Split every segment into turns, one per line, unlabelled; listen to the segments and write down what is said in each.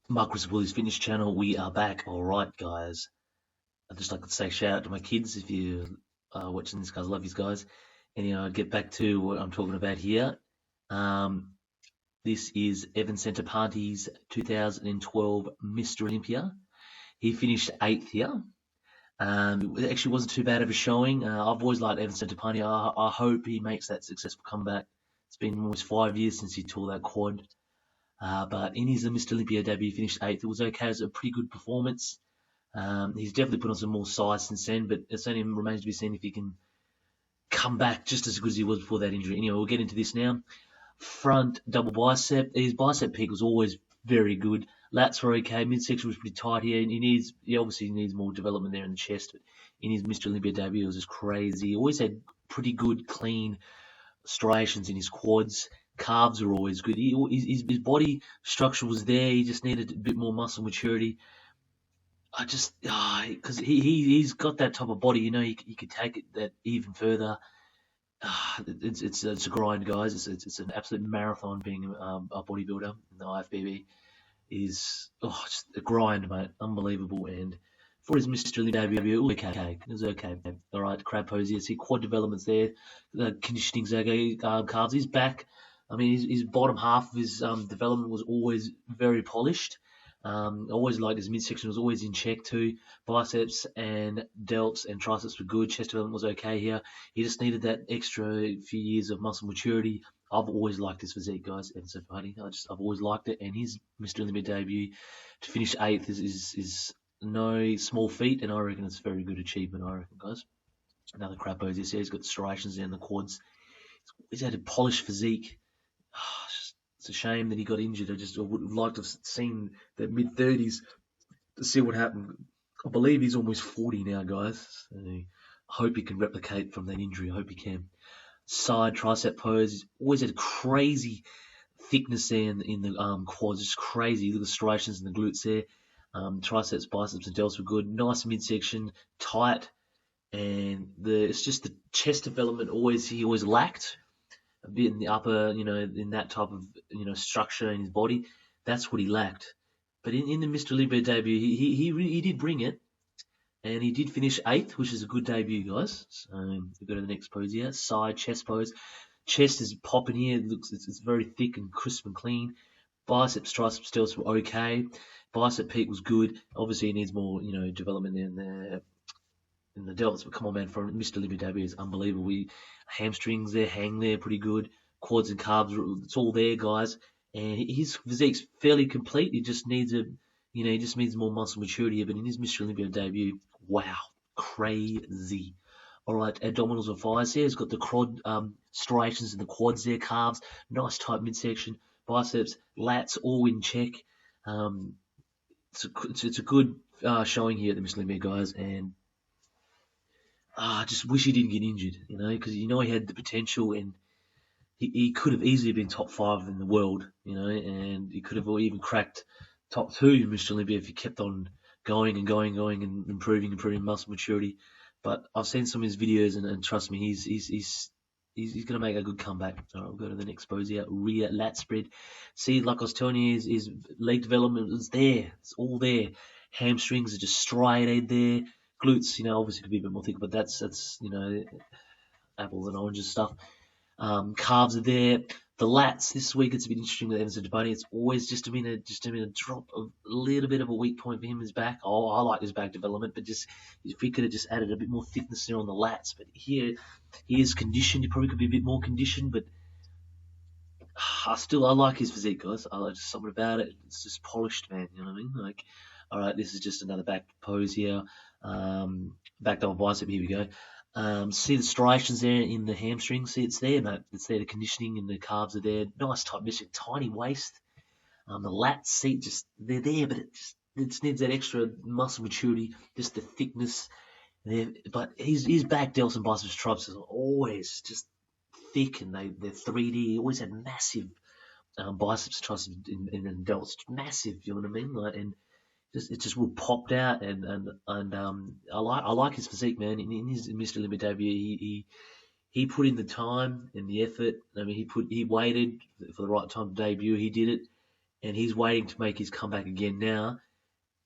Marcus Willie's Fitness Channel. We are back. All right, guys. I'd just like to say shout out to my kids if you are watching this, guys. Love you guys. And get back to what I'm talking about here. Um, this is Evan Centopani's 2012 Mr. Olympia. He finished 8th here. It actually wasn't too bad of a showing. I've always liked Evan Centopani. I hope he makes that successful comeback. It's been almost 5 years since he tore that quad. But in his Mr. Olympia debut, he finished 8th. It was okay. It was a pretty good performance. He's definitely put on some more size since then, but it's only remains to be seen if he can come back just as good as he was before that injury. Anyway, we'll get into this now. Front double bicep. His bicep peak was always very good. Lats were okay. Midsection was pretty tight here. He obviously needs more development there in the chest. But in his Mr. Olympia debut, it was just crazy. He always had pretty good, clean striations in his quads. Calves are always good. His body structure was there. He just needed a bit more muscle maturity. I just because he's got that type of body, he could take it that even further. It's a grind, guys. It's an absolute marathon being a bodybuilder. And the IFBB is just a grind, mate, unbelievable. And for his Mr. Olympia debut, it was okay. All right, crab pose here. See quad developments there, the conditioning's okay. Calves, he's back. I mean, his bottom half of his development was always very polished. Always liked his midsection was always in check too. Biceps and delts and triceps were good. Chest development was okay here. He just needed that extra few years of muscle maturity. I've always liked his physique, guys. Evan Centopani. I've always liked it, and his Mr. Olympia debut to finish 8th is no small feat, and I reckon it's a very good achievement. I reckon, guys. Another crap pose. He's got the striations down the quads. He's had a polished physique. It's a shame that he got injured. I would have liked to have seen the mid-30s to see what happened. I believe he's almost 40 now, guys. So I hope he can replicate from that injury. I hope he can. Side tricep pose. He's always had crazy thickness there in the quads. Just crazy. Look at the striations in the glutes there. Triceps, biceps, and delts were good. Nice midsection, tight, and it's just the chest development he always lacked a bit in the upper, in that type of, structure in his body. That's what he lacked. But in the Mr. Olympia debut, he did bring it, and he did finish 8th, which is a good debut, guys. So we go to the next pose here, side chest pose. Chest is popping here. It's very thick and crisp and clean. Biceps, triceps, delts were okay. Bicep peak was good. Obviously, he needs more, development in the delts. But come on, man, for Mr. Olympia debut, it's unbelievable. Hamstrings there, hang there, pretty good. Quads and calves, it's all there, guys. And his physique's fairly complete. He just needs he just needs more muscle maturity. But in his Mr. Olympia debut, wow, crazy. All right, abdominals and thighs here. He's got the quad striations in the quads there, calves, nice tight midsection, biceps, lats, all in check. Um, it's a good showing here at the Mr. Olympia, guys, and I just wish he didn't get injured, because he had the potential, and he could have easily been top 5 in the world, and he could have even cracked top 2 in Mr. Olympia if he kept on going and improving muscle maturity. But I've seen some of his videos, and trust me, he's going to make a good comeback. All right, we'll go to the next pose here. Rear lat spread. See, like I was telling you, his leg development is there. It's all there. Hamstrings are just striated there. Glutes, obviously could be a bit more thick, but that's apples and oranges stuff. Calves are there. The lats this week, it's a bit interesting with Evan Centopani. It's always just been a drop of a little bit of a weak point for him. His back. Oh, I like his back development, but just if he could have just added a bit more thickness there on the lats. But here he is conditioned. He probably could be a bit more conditioned, but I like his physique, guys. I like just something about it. It's just polished, man. You know what I mean? Like, all right, this is just another back pose here. Back double bicep. Here we go. See the striations there in the hamstring. See, it's there, mate. It's there. The conditioning and the calves are there. Nice tight midsection, tiny waist. The lats, see, they're there, but it just needs that extra muscle maturity, just the thickness there. But his back delts and biceps triceps are always just thick, and they're 3D. He always had massive biceps, triceps, and delts, massive. You know what I mean? Like, and it just will popped out, and I like his physique, man. In his Mr. Olympia debut, he put in the time and the effort. I mean, he waited for the right time to debut. He did it, and he's waiting to make his comeback again now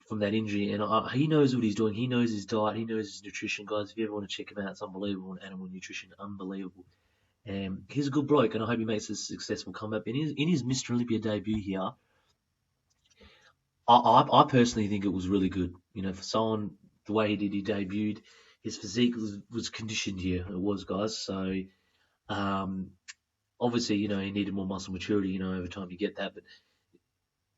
from that injury. And he knows what he's doing. He knows his diet. He knows his nutrition, guys. If you ever want to check him out, it's unbelievable. On Animal Nutrition, unbelievable. And he's a good bloke, and I hope he makes a successful comeback. In his Mr. Olympia debut here, I personally think it was really good. You know, for someone the way he debuted, his physique was conditioned here. It was, guys. So obviously, you know, he needed more muscle maturity. You know, over time you get that, but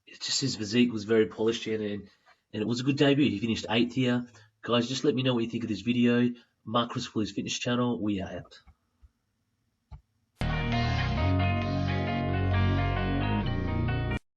it's just his physique was very polished here, and it was a good debut. He finished 8th here. Guys, just let me know what you think of this video. Mark Chris for his fitness channel. We are out.